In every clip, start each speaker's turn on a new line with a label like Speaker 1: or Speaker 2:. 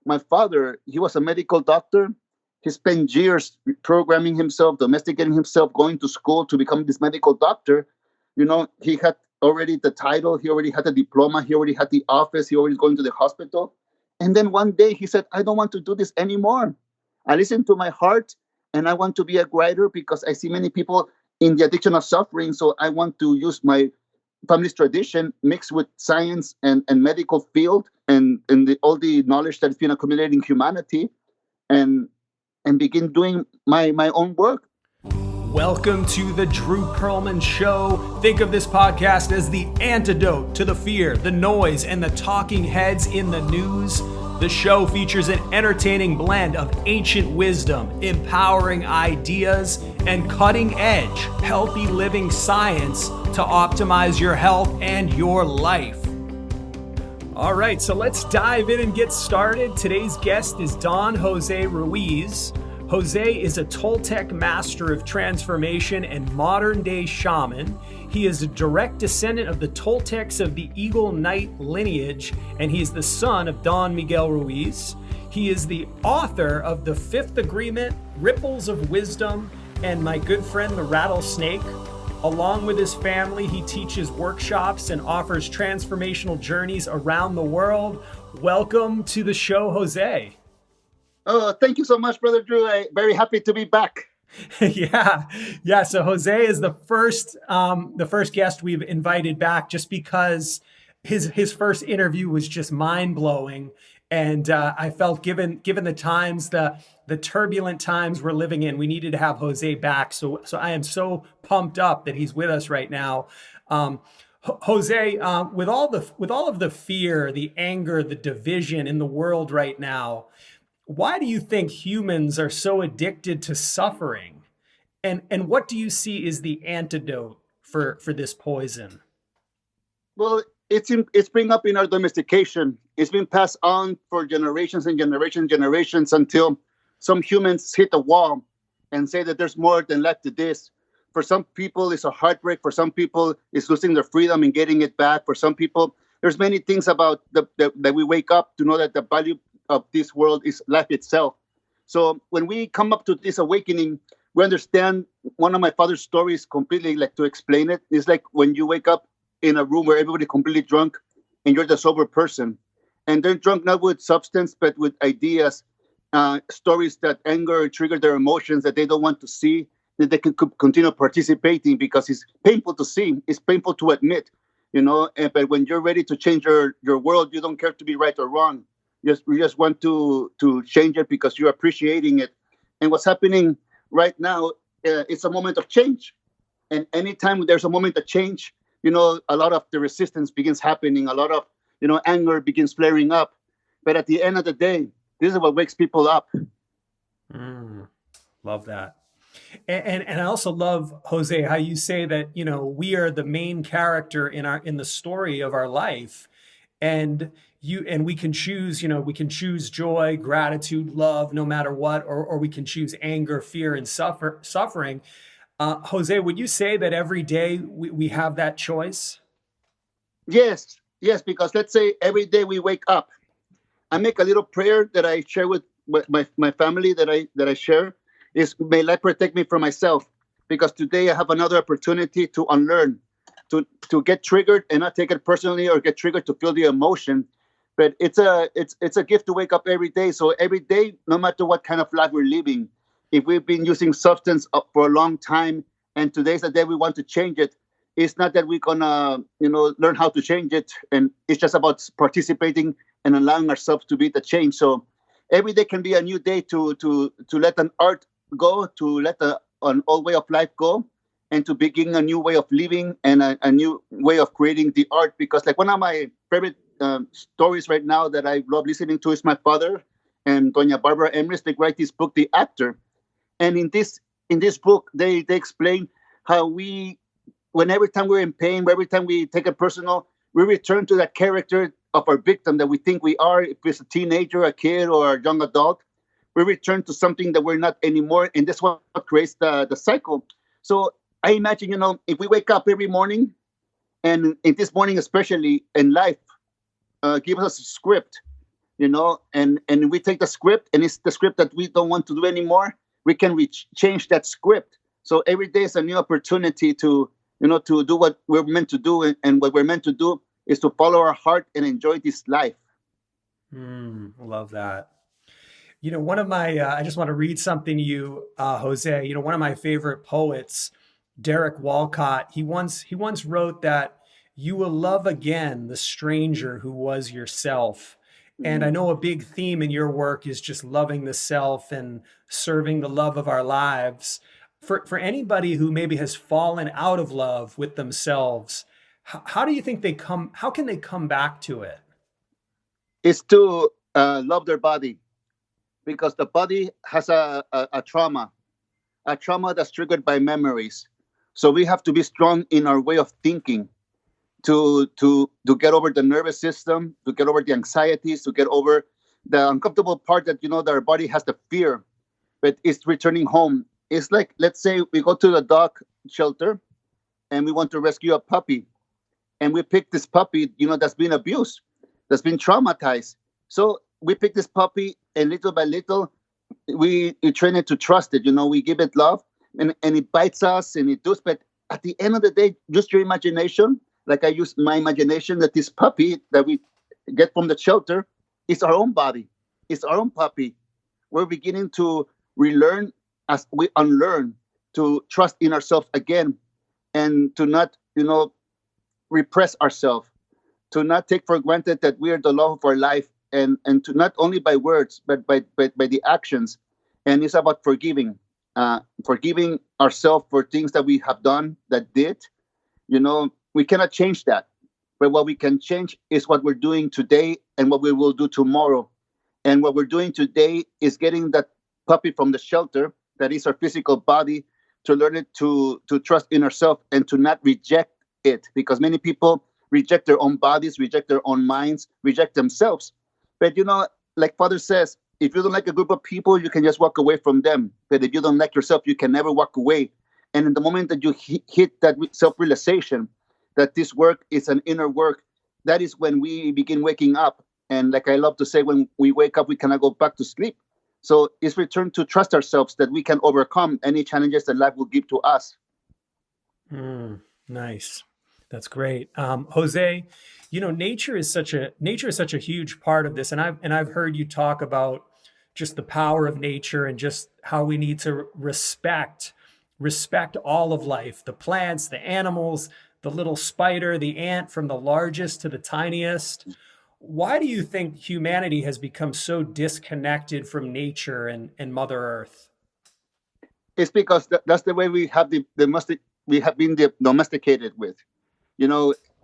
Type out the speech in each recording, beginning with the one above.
Speaker 1: my father, he was a medical doctor. He spent years programming himself, domesticating himself, going to school to become this medical doctor. He had already the title, he already had the diploma, he already had the office, he already going to the hospital. And then one day he said, I don't want to do this anymore. I listen to my heart and I want to be a writer because I see many people in the addiction of suffering. So I want to use my family's tradition mixed with science and medical field and all the knowledge that's been accumulating humanity and begin doing my own work.
Speaker 2: Welcome to the Drew Pearlman Show. Think of this podcast as the antidote to the fear, the noise, and the talking heads in the news. The show features an entertaining blend of ancient wisdom, empowering ideas, and cutting-edge, healthy living science to optimize your health and your life. All right, so let's dive in and get started. Today's guest is Don Jose Ruiz. Jose is a Toltec master of transformation and modern-day shaman. He is a direct descendant of the Toltecs of the Eagle Knight lineage, and he is the son of Don Miguel Ruiz. He is the author of The Fifth Agreement, Ripples of Wisdom, and My Good Friend the Rattlesnake. Along with his family, he teaches workshops and offers transformational journeys around the world. Welcome to the show, Jose.
Speaker 1: Oh, thank you so much, Brother Drew. I'm very happy to be back.
Speaker 2: Yeah. So Jose is the first guest we've invited back, just because his first interview was just mind blowing, and I felt given the times, the turbulent times we're living in, we needed to have Jose back. So I am so pumped up that he's with us right now. Jose, with all of the fear, the anger, the division in the world right now, why do you think humans are so addicted to suffering? And what do you see is the antidote for this poison?
Speaker 1: Well, it's been up in our domestication. It's been passed on for generations and generations until some humans hit a wall and say that there's more than life to this. For some people, it's a heartbreak. For some people, it's losing their freedom and getting it back. For some people, there's many things about that we wake up to know that the value of this world is life itself. So when we come up to this awakening, we understand one of my father's stories completely, like to explain it. It's like when you wake up in a room where everybody's completely drunk and you're the sober person. And they're drunk not with substance, but with ideas, stories that anger or trigger their emotions that they don't want to see, that they can continue participating because it's painful to see. It's painful to admit, but when you're ready to change your world, you don't care to be right or wrong. You just want to change it because you're appreciating it. And what's happening right now, it's a moment of change. And anytime there's a moment of change, a lot of the resistance begins happening. A lot of, anger begins flaring up. But at the end of the day, this is what wakes people up.
Speaker 2: Love that. And I also love, Jose, how you say that, we are the main character in the story of our life. And we can choose joy, gratitude, love, no matter what, or we can choose anger, fear, and suffering. Jose, would you say that every day we have that choice?
Speaker 1: Yes, because let's say every day we wake up, I make a little prayer that I share with my family that I share is, may light protect me from myself, because today I have another opportunity to unlearn, to get triggered and not take it personally or get triggered to feel the emotion. But it's a gift to wake up every day. So every day, no matter what kind of life we're living, if we've been using substance for a long time and today's the day we want to change it, it's not that we're gonna learn how to change it, and it's just about participating and allowing ourselves to be the change. So every day can be a new day to let an art go, to let an old way of life go, and to begin a new way of living and a new way of creating the art. Because like one of my favorite stories right now that I love listening to is my father and Doña Barbara Emrys. They write this book, The Actor. And in this book, they explain how when every time we're in pain, every time we take it personal, we return to that character of our victim that we think we are. If it's a teenager, a kid, or a young adult, we return to something that we're not anymore. And that's what creates the cycle. So I imagine, if we wake up every morning, and in this morning especially in life, give us a script and we take the script, and it's the script that we don't want to do anymore. We can change that script. So every day is a new opportunity to, to do what we're meant to do, and what we're meant to do is to follow our heart and enjoy this life.
Speaker 2: Love that. One of my, I just want to read something to you, Jose. One of my favorite poets, Derek Walcott, he once wrote that you will love again the stranger who was yourself. And I know a big theme in your work is just loving the self and serving the love of our lives. For anybody who maybe has fallen out of love with themselves, how do you think how can they come back to it?
Speaker 1: Is to love their body, because the body has a trauma that's triggered by memories. So we have to be strong in our way of thinking to get over the nervous system, to get over the anxieties, to get over the uncomfortable part that that our body has the fear, but it's returning home. It's like, let's say we go to the dog shelter and we want to rescue a puppy, and we pick this puppy, that's been abused, that's been traumatized. So we pick this puppy, and little by little, we train it to trust it. We give it love, and it bites us, and it does. But at the end of the day, just your imagination, like I use my imagination, that this puppy that we get from the shelter is our own body. It's our own puppy. We're beginning to relearn as we unlearn, to trust in ourselves again, and to not, repress ourselves, to not take for granted that we are the love of our life, and to not only by words, but by the actions. And it's about forgiving ourselves for things that we have done that did. We cannot change that. But what we can change is what we're doing today and what we will do tomorrow. And what we're doing today is getting that puppy from the shelter, that is our physical body, to learn it to trust in ourselves and to not reject it. Because many people reject their own bodies, reject their own minds, reject themselves. But, like Father says, if you don't like a group of people, you can just walk away from them. But if you don't like yourself, you can never walk away. And in the moment that you hit that self-realization, that this work is an inner work, that is when we begin waking up. And like I love to say, when we wake up, we cannot go back to sleep. So it's return to trust ourselves that we can overcome any challenges that life will give to us.
Speaker 2: Nice. That's great. Jose, nature is such a huge part of this. And I've heard you talk about just the power of nature and just how we need to respect all of life, the plants, the animals, the little spider, the ant, from the largest to the tiniest. Why do you think humanity has become so disconnected from nature and Mother Earth?
Speaker 1: It's because that's the way we have we have been domesticated with.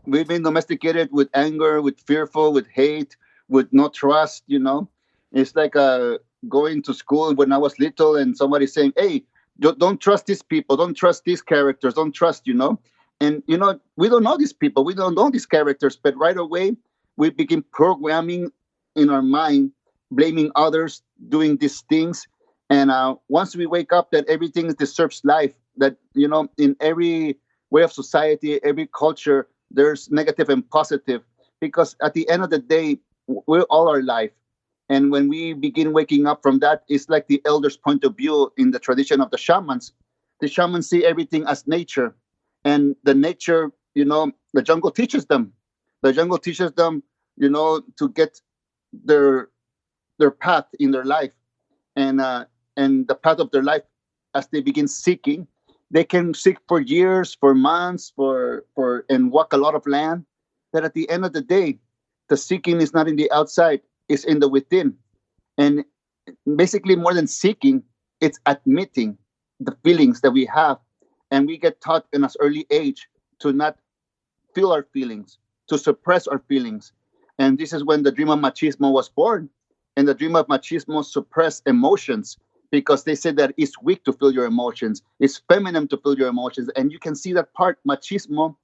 Speaker 1: We've been domesticated with anger, with fearful, with hate, with no trust. It's like going to school when I was little and somebody saying, "Hey, don't trust these people, don't trust these characters, don't trust." And we don't know these people, we don't know these characters, but right away we begin programming in our mind, blaming others, doing these things. And once we wake up that everything deserves life, that in every way of society, every culture, there's negative and positive, because at the end of the day, we're all our life. And when we begin waking up from that, it's like the elders' point of view in the tradition of the shamans. The shamans see everything as nature, and the nature, the jungle teaches them. The jungle teaches them, to get their path in their life, and the path of their life, as they begin seeking. They can seek for years, for months, and walk a lot of land. But at the end of the day, the seeking is not in the outside, it's in the within. And basically, more than seeking, it's admitting the feelings that we have. And we get taught in an early age to not feel our feelings, to suppress our feelings. And this is when the dream of machismo was born. And the dream of machismo suppressed emotions, because they said that it's weak to feel your emotions. It's feminine to feel your emotions. And you can see that part, machismo,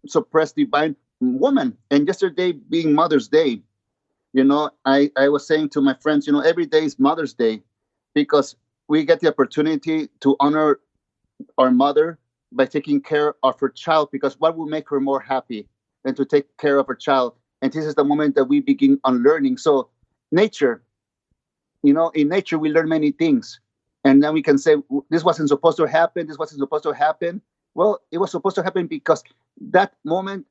Speaker 1: suppressed divine woman. And yesterday being Mother's Day, I was saying to my friends, every day is Mother's Day, because we get the opportunity to honor our mother by taking care of her child, because what will make her more happy than to take care of her child? And this is the moment that we begin unlearning. So nature, in nature, we learn many things. And then we can say, this wasn't supposed to happen. This wasn't supposed to happen. Well, it was supposed to happen because that moment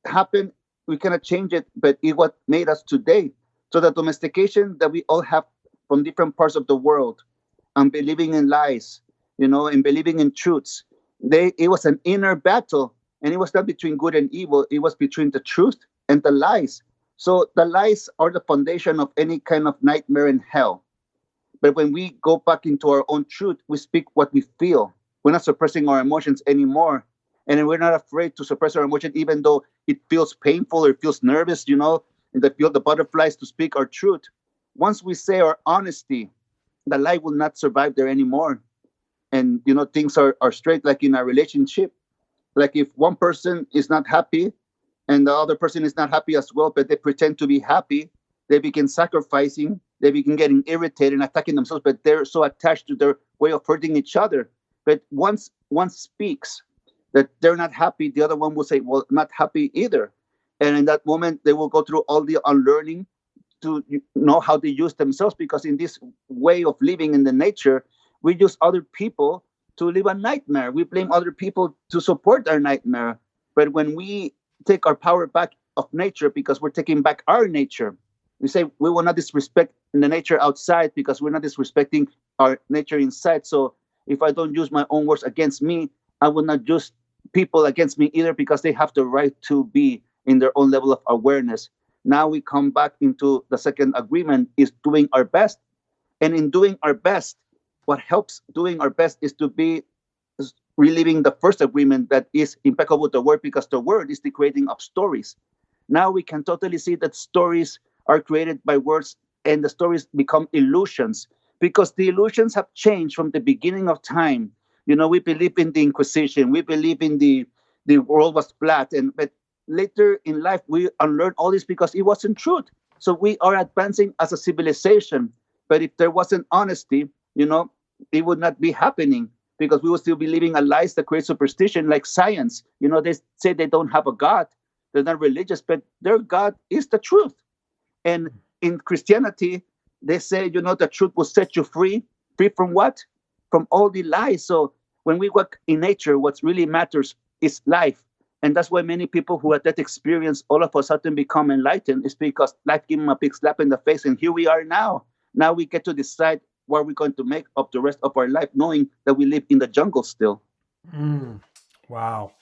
Speaker 1: happened. We cannot change it, but it what made us today. So the domestication that we all have from different parts of the world and believing in lies, and believing in truths, it was an inner battle. And it was not between good and evil. It was between the truth and the lies. So the lies are the foundation of any kind of nightmare in hell. But when we go back into our own truth, we speak what we feel. We're not suppressing our emotions anymore. And we're not afraid to suppress our emotion, even though it feels painful or it feels nervous, and they feel the butterflies to speak our truth. Once we say our honesty, the lie will not survive there anymore. And, things are straight, like in a relationship. Like if one person is not happy and the other person is not happy as well, but they pretend to be happy, they begin sacrificing, they begin getting irritated and attacking themselves, but they're so attached to their way of hurting each other. But once one speaks that they're not happy, the other one will say, well, not happy either. And in that moment, they will go through all the unlearning to know how they use themselves, because in this way of living in the nature, we use other people to live a nightmare. We blame other people to support our nightmare. But when we take our power back of nature, because we're taking back our nature, we say we will not disrespect the nature outside because we're not disrespecting our nature inside. So if I don't use my own words against me, I will not use people against me either, because they have the right to be in their own level of awareness. Now we come back into the second agreement, is doing our best. And in doing our best, what helps doing our best is to be reliving the first agreement, that is impeccable with the word, because the word is the creating of stories. Now we can totally see that stories are created by words, and the stories become illusions, because the illusions have changed from the beginning of time. We believe in the Inquisition, we believe in the world was flat, but later in life we unlearn all this because it wasn't truth. So we are advancing as a civilization, but if there wasn't honesty, it would not be happening, because we would still be living a lies that create superstition, like science. They say they don't have a God, they're not religious, but their God is the truth. And in Christianity, they say, the truth will set you free. Free from what? From all the lies. So when we work in nature, what really matters is life. And that's why many people who had that experience all of a sudden become enlightened, is because life gave them a big slap in the face. And here we are now. Now we get to decide what we're going to make of the rest of our life, knowing that we live in the jungle still.
Speaker 2: Wow.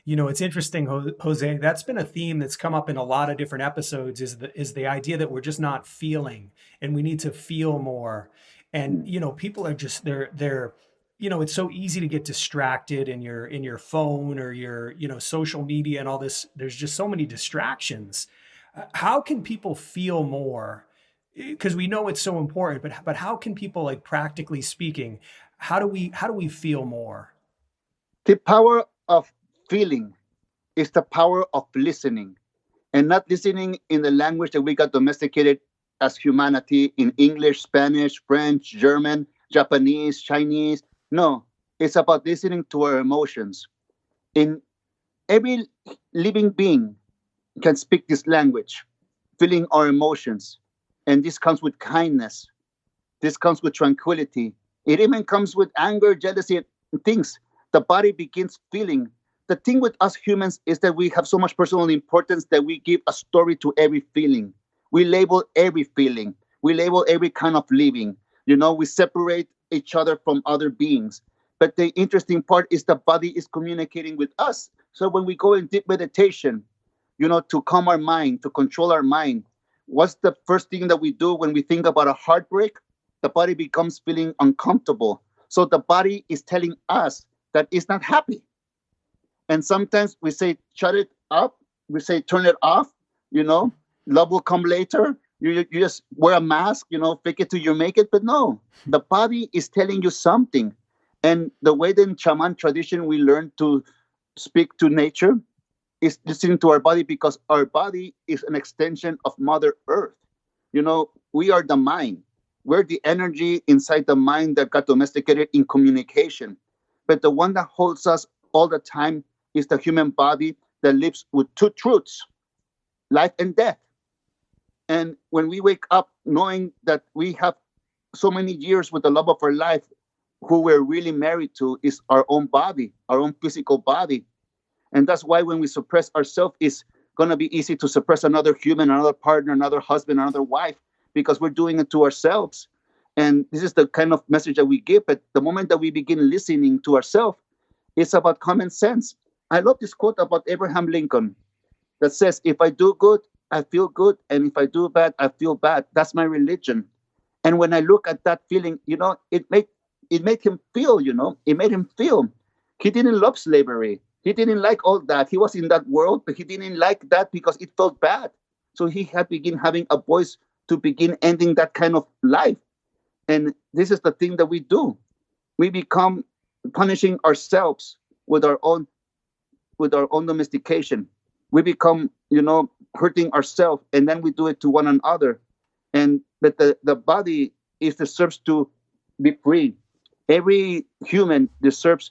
Speaker 2: It's interesting, Jose, that's been a theme that's come up in a lot of different episodes, is the idea that we're just not feeling, and we need to feel more. And, people are just, they're, it's so easy to get distracted in your phone or your, social media and all this. There's just so many distractions. How can people feel more? Because we know it's so important, but how can people, like, practically speaking, how do we feel more?
Speaker 1: The power of feeling is the power of listening, and not listening in the language that we got domesticated as humanity, in English, Spanish, French, German, Japanese, Chinese. No, it's about listening to our emotions. In every living being can speak this language, feeling our emotions. And this comes with kindness. This comes with tranquility. It even comes with anger, jealousy, and things. The body begins feeling. The thing with us humans is that we have so much personal importance that we give a story to every feeling. We label every feeling. We label every kind of living. We separate each other from other beings. But the interesting part is the body is communicating with us. So when we go in deep meditation, to calm our mind, to control our mind, what's the first thing that we do when we think about a heartbreak? The body becomes feeling uncomfortable. So the body is telling us that it's not happy. And sometimes we say, shut it up. We say, turn it off. Love will come later. You just wear a mask, fake it till you make it. But no, the body is telling you something. And the way that in Shaman tradition we learn to speak to nature is listening to our body, because our body is an extension of Mother Earth. We are the mind. We're the energy inside the mind that got domesticated in communication. But the one that holds us all the time is the human body that lives with two truths. life and death. And when we wake up knowing that we have so many years with the love of our life, who we're really married to is our own body, our own physical body. And that's why when we suppress ourselves, it's going to be easy to suppress another human, another partner, another husband, another wife, because we're doing it to ourselves. And this is the kind of message that we give. But the moment that we begin listening to ourselves, it's about common sense. I love this quote about Abraham Lincoln that says, if I do good, I feel good. And if I do bad, I feel bad. That's my religion. And when I look at that feeling, it made him feel, it made him feel. He didn't love slavery. He didn't like all that. He was in that world, but he didn't like that because it felt bad. So he had begin having a voice to begin ending that kind of life. And this is the thing that we do. We become punishing ourselves with our own domestication. We become, hurting ourselves, and then we do it to one another. And but the body is deserves to be free. Every human deserves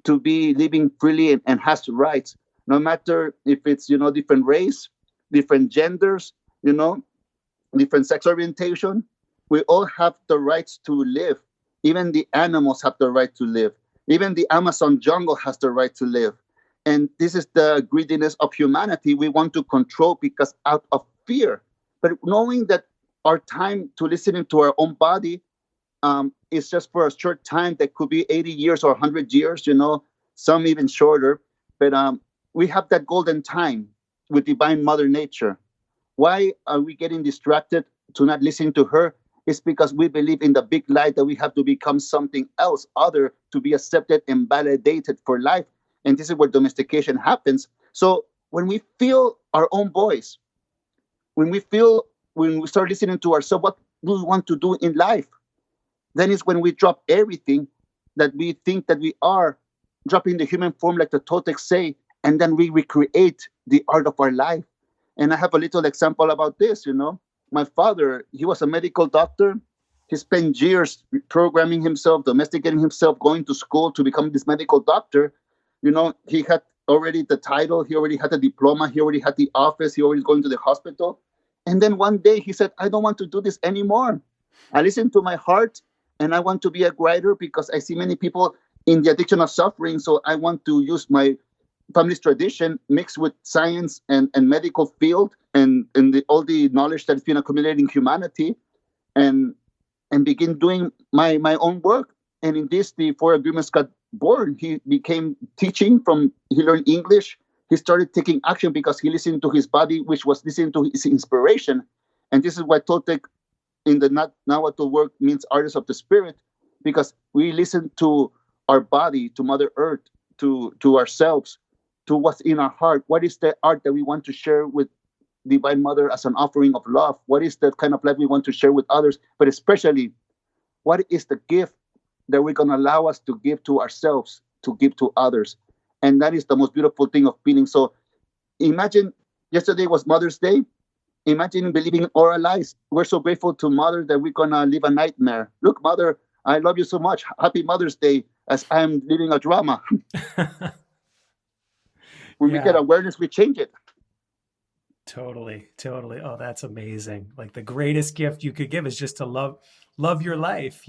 Speaker 1: to be living freely and has rights, no matter if it's different race, different genders, you know, different sex orientation. We all have the rights to live. Even the animals have the right to live. Even the Amazon jungle has the right to live. And this is the greediness of humanity we want to control because out of fear. But knowing that our time to listening to our own body is just for a short time, that could be 80 years or 100 years, some even shorter. But we have that golden time with divine mother nature. Why are we getting distracted to not listen to her? It's because we believe in the big lie that we have to become something else other to be accepted and validated for life. And this is where domestication happens. So when we feel our own voice, when we start listening to ourselves, what do we want to do in life? Then it's when we drop everything that we think that we are, dropping the human form like the Toltecs say, and then we recreate the art of our life. And I have a little example about this. My father, he was a medical doctor. He spent years programming himself, domesticating himself, going to school to become this medical doctor. He had already the title, he already had the diploma, he already had the office, he already going to the hospital. And then one day he said, I don't want to do this anymore. I listen to my heart and I want to be a writer because I see many people in the addiction of suffering. So I want to use my family's tradition mixed with science and medical field and all the knowledge that's been accumulating humanity and begin doing my own work. And in this, the Four Agreements got born. He became teaching he learned English. He started taking action because he listened to his body, which was listening to his inspiration. And this is why Toltec in the Nahuatl work means artists of the spirit, because we listen to our body, to Mother Earth, to ourselves, to what's in our heart. What is the art that we want to share with Divine Mother as an offering of love? What is the kind of life we want to share with others? But especially, what is the gift that we're going to allow us to give to ourselves, to give to others? And that is the most beautiful thing of feeling. So imagine yesterday was Mother's Day. Imagine believing in oral lies. We're so grateful to Mother that we're going to live a nightmare. Look, Mother, I love you so much. Happy Mother's Day, as I'm living a drama. When we get awareness, we change it.
Speaker 2: Totally. Oh, that's amazing. Like the greatest gift you could give is just to love your life,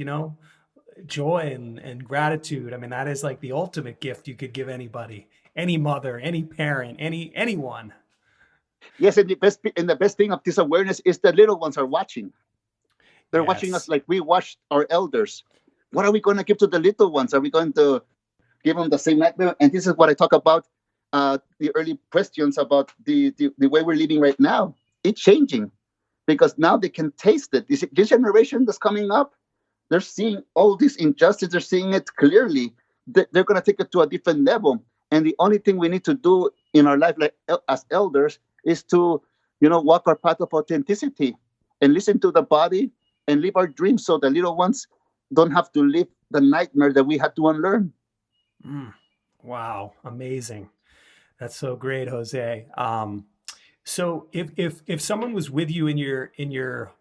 Speaker 2: joy and gratitude. I mean, that is like the ultimate gift you could give anybody, any mother, any parent, anyone.
Speaker 1: Yes, and the best thing of this awareness is that little ones are watching. They're watching us like we watched our elders. What are we going to give to the little ones? Are we going to give them the same nightmare? And this is what I talk about, the early questions about the way we're living right now. It's changing because now they can taste it. This generation that's coming up, they're seeing all this injustice. They're seeing it clearly. They're going to take it to a different level. And the only thing we need to do in our life, like as elders, is to, walk our path of authenticity and listen to the body and live our dreams so the little ones don't have to live the nightmare that we had to unlearn.
Speaker 2: Wow. Amazing. That's so great, Jose. So if someone was with you in your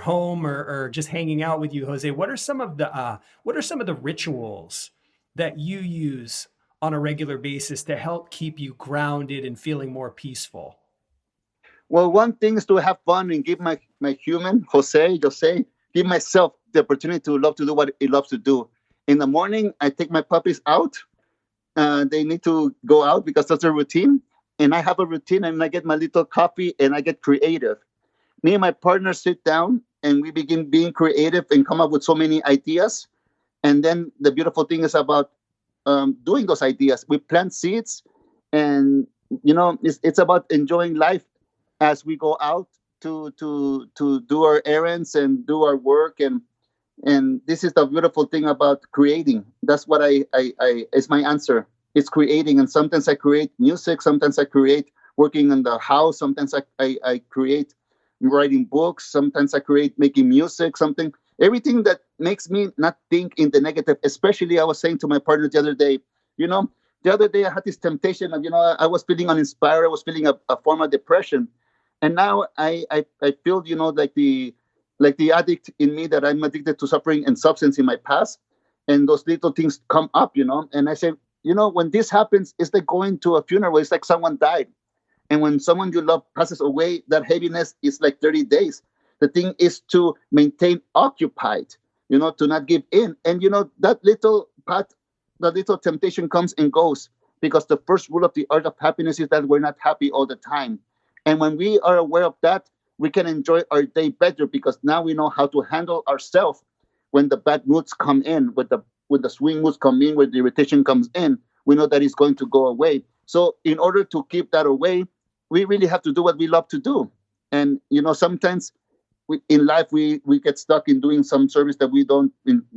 Speaker 2: home or just hanging out with you, Jose, what are some of the rituals that you use on a regular basis to help keep you grounded and feeling more peaceful?
Speaker 1: Well, one thing is to have fun and give my human, Jose, give myself the opportunity to love to do what he loves to do. In the morning, I take my puppies out. They need to go out because that's their routine. And I have a routine and I get my little coffee and I get creative. Me and my partner sit down and we begin being creative and come up with so many ideas. And then the beautiful thing is about doing those ideas. We plant seeds, and it's about enjoying life as we go out to do our errands and do our work. And this is the beautiful thing about creating. That's what I is my answer. It's creating, and sometimes I create music. Sometimes I create working in the house. Sometimes I create writing books. Sometimes I create making music. Everything that makes me not think in the negative. Especially, I was saying to my partner the other day, you know, the other day I had this temptation of, I was feeling uninspired. I was feeling a form of depression, and now I feel, like the addict in me, that I'm addicted to suffering and substance in my past, and those little things come up, and I say, when this happens, it's like going to a funeral. It's like someone died. And when someone you love passes away, that heaviness is like 30 days. The thing is to maintain occupied, to not give in. And, that little path, that little temptation comes and goes, because the first rule of the art of happiness is that we're not happy all the time. And when we are aware of that, we can enjoy our day better, because now we know how to handle ourselves when the bad moods come in, when the swing moods come in, when the irritation comes in. We know that it's going to go away. So in order to keep that away, we really have to do what we love to do. And sometimes in life we get stuck in doing some service that we don't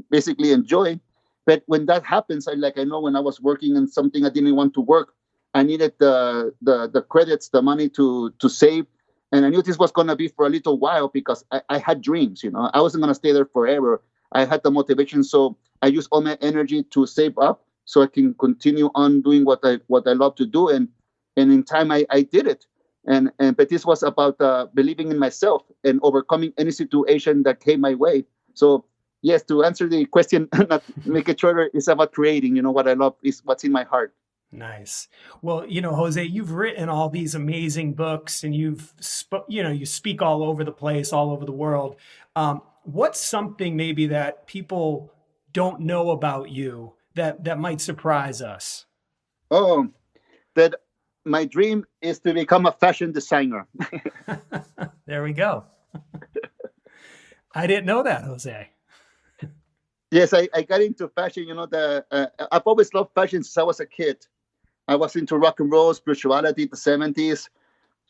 Speaker 1: basically enjoy. But when that happens, I know when I was working in something I didn't want to work, I needed the credits, the money to save. And I knew this was going to be for a little while, because I had dreams. I wasn't going to stay there forever. I had the motivation, so I used all my energy to save up so I can continue on doing what I love to do. And in time, I did it. But this was about believing in myself and overcoming any situation that came my way. So yes, to answer the question, not make it shorter, it's about creating. What I love is what's in my heart.
Speaker 2: Nice. Well, Jose, you've written all these amazing books, and you speak all over the place, all over the world. What's something maybe that people don't know about you that might surprise us?
Speaker 1: Oh, that my dream is to become a fashion designer.
Speaker 2: There we go. I didn't know that, Jose.
Speaker 1: Yes, I got into fashion. I've always loved fashion since I was a kid. I was into rock and roll, spirituality, the 70s,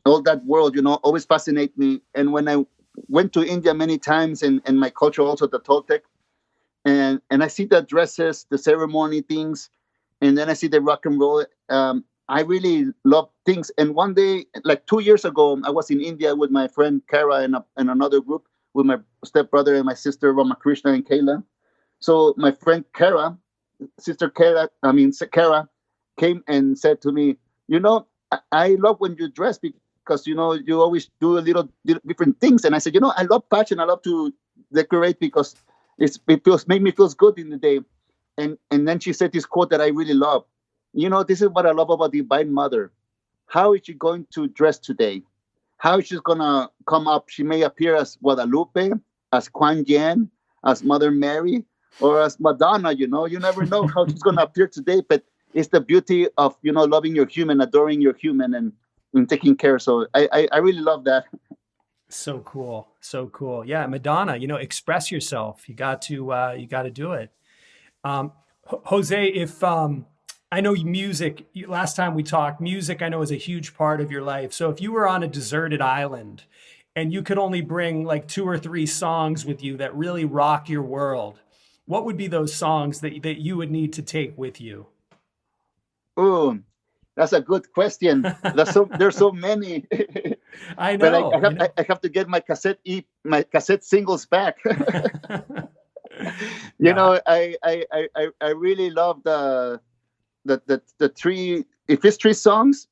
Speaker 1: all that world, always fascinate me. And when I went to India many times, and my culture also, the Toltec, and I see the dresses, the ceremony things, and then I see the rock and roll. I really love things. And one day, like 2 years ago, I was in India with my friend Kara and another group, with my stepbrother and my sister Ramakrishna and Kayla. So my friend Kara, Kara, came and said to me, I love when you dress, because, you always do a little different things. And I said, I love fashion. I love to decorate, because make me feels good in the day. And then she said this quote that I really love. This is what I love about the Divine Mother. How is she going to dress today? How is she going to come up? She may appear as Guadalupe, as Kuan Yin, as Mother Mary, or as Madonna. You never know how she's going to appear today, but it's the beauty of, loving your human, adoring your human, and taking care. So I really love that.
Speaker 2: So cool. So cool. Yeah. Madonna, express yourself. You got to do it. Jose, if, I know music, last time we talked, music I know is a huge part of your life. So if you were on a deserted island and you could only bring like 2 or 3 songs with you that really rock your world, what would be those songs that you would need to take with you?
Speaker 1: Oh, that's a good question. There's so many.
Speaker 2: I know.
Speaker 1: But I have to get my cassette singles back. I really love the three. If it's 3 songs,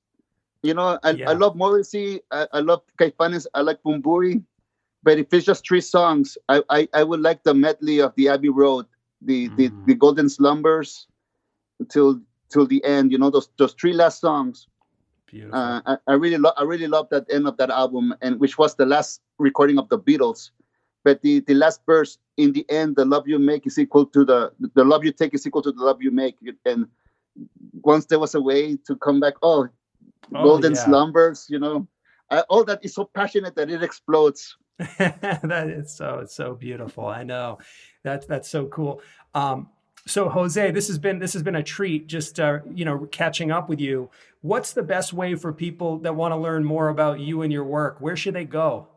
Speaker 1: I love Morrissey. I love Caifanes. I like Bumburi. But if it's just 3 songs, I would like the medley of the Abbey Road, the Golden Slumbers, till the end. Those 3 last songs.
Speaker 2: Beautiful.
Speaker 1: I really love that end of that album, and which was the last recording of the Beatles. But the last verse in the end, the love you make is equal to the love you take is equal to the love you make. And once there was a way to come back, golden slumbers, all that is so passionate that it explodes.
Speaker 2: That is it's so beautiful. I know that's so cool. So Jose, this has been a treat just catching up with you. What's the best way for people that want to learn more about you and your work? Where should they go?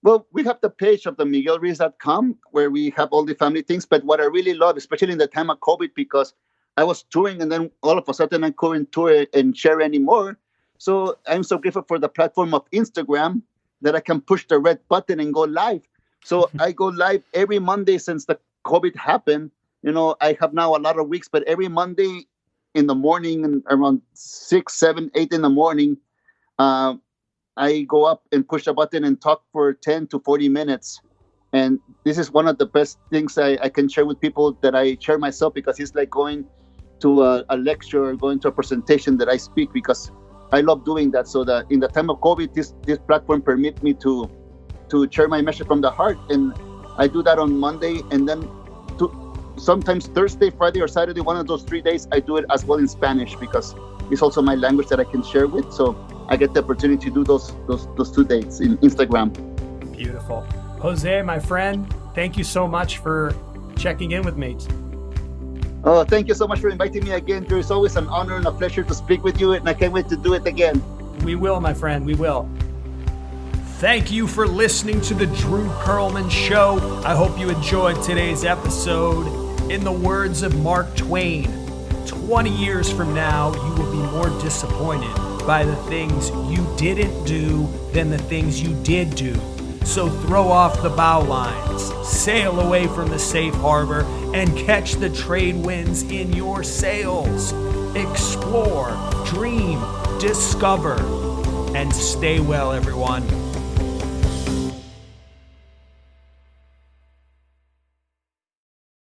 Speaker 1: Well, we have the page of the miguelruiz.com where we have all the family things. But what I really love, especially in the time of COVID, because I was touring and then all of a sudden I couldn't tour and share anymore. So I'm so grateful for the platform of Instagram that I can push the red button and go live. So I go live every Monday since the COVID happened. I have now a lot of weeks, but every Monday in the morning and around 6, 7, 8 in the morning, I go up and push a button and talk for 10 to 40 minutes. And this is one of the best things I can share with people that I share myself, because it's like going to a lecture or going to a presentation that I speak, because I love doing that. So that in the time of COVID, this platform permit me to share my message from the heart. And I do that on Monday, and then sometimes Thursday, Friday, or Saturday, one of those 3 days, I do it as well in Spanish, because it's also my language that I can share with. So I get the opportunity to do those 2 days in Instagram.
Speaker 2: Beautiful. Jose, my friend, thank you so much for checking in with me.
Speaker 1: Oh, thank you so much for inviting me again, Drew. It's always an honor and a pleasure to speak with you, and I can't wait to do it again.
Speaker 2: We will, my friend, we will. Thank you for listening to the Drew Pearlman Show. I hope you enjoyed today's episode. In the words of Mark Twain, 20 years from now, you will be more disappointed by the things you didn't do than the things you did do. So throw off the bow lines, sail away from the safe harbor, and catch the trade winds in your sails. Explore, dream, discover, and stay well, everyone.